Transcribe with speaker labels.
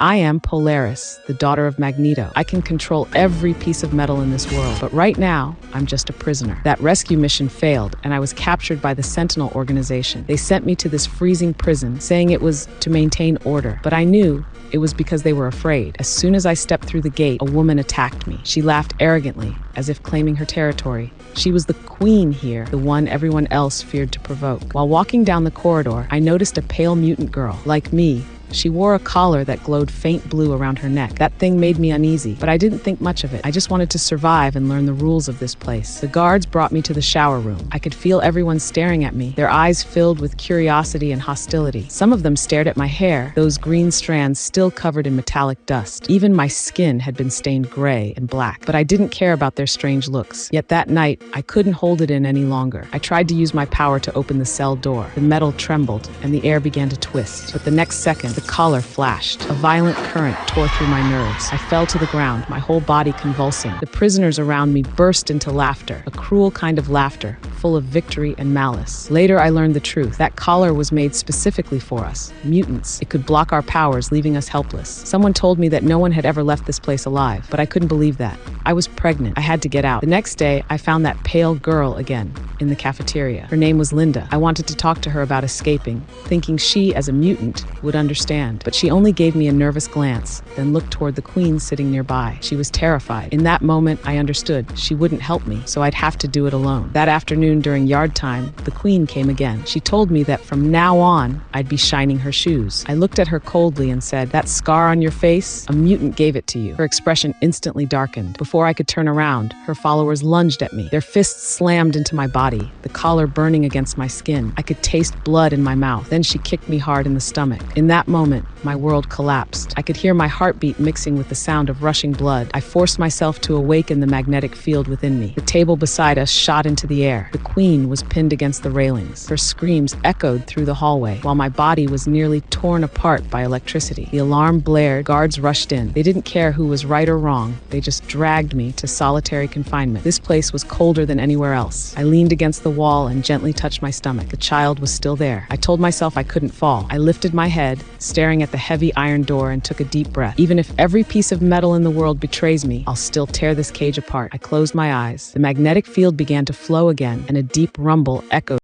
Speaker 1: I am Polaris, the daughter of Magneto. I can control every piece of metal in this world, but right now, I'm just a prisoner. That rescue mission failed, and I was captured by the Sentinel organization. They sent me to this freezing prison, saying it was to maintain order, but I knew it was because they were afraid. As soon as I stepped through the gate, a woman attacked me. She laughed arrogantly, as if claiming her territory. She was the queen here, the one everyone else feared to provoke. While walking down the corridor, I noticed a pale mutant girl. Like me, she wore a collar that glowed faint blue around her neck. That thing made me uneasy, but I didn't think much of it. I just wanted to survive and learn the rules of this place. The guards brought me to the shower room. I could feel everyone staring at me, their eyes filled with curiosity and hostility. Some of them stared at my hair, those green strands still covered in metallic dust. Even my skin had been stained gray and black, but I didn't care about their strange looks. Yet that night, I couldn't hold it in any longer. I tried to use my power to open the cell door. The metal trembled, and the air began to twist. But the next second, the collar flashed. A violent current tore through my nerves. I fell to the ground, my whole body convulsing. The prisoners around me burst into laughter, a cruel kind of laughter, full of victory and malice. Later, I learned the truth. That collar was made specifically for us, mutants. It could block our powers, leaving us helpless. Someone told me that no one had ever left this place alive, but I couldn't believe that. I was pregnant. I had to get out. The next day, I found that pale girl again in the cafeteria. Her name was Linda. I wanted to talk to her about escaping, thinking she, as a mutant, would understand. But she only gave me a nervous glance, then looked toward the queen sitting nearby. She was terrified. In that moment, I understood she wouldn't help me, so I'd have to do it alone. That afternoon during yard time, the queen came again. She told me that from now on, I'd be shining her shoes. I looked at her coldly and said, "That scar on your face? A mutant gave it to you." Her expression instantly darkened. Before I could turn around, her followers lunged at me. Their fists slammed into my body, the collar burning against my skin. I could taste blood in my mouth. Then she kicked me hard in the stomach. In that moment, my world collapsed. I could hear my heartbeat mixing with the sound of rushing blood. I forced myself to awaken the magnetic field within me. The table beside us shot into the air. The queen was pinned against the railings. Her screams echoed through the hallway, while my body was nearly torn apart by electricity. The alarm blared. Guards rushed in. They didn't care who was right or wrong. They just dragged me to solitary confinement. This place was colder than anywhere else. I leaned against the wall and gently touched my stomach. The child was still there. I told myself I couldn't fall. I lifted my head, staring at the heavy iron door, and took a deep breath. Even if every piece of metal in the world betrays me, I'll still tear this cage apart. I closed my eyes. The magnetic field began to flow again, and a deep rumble echoed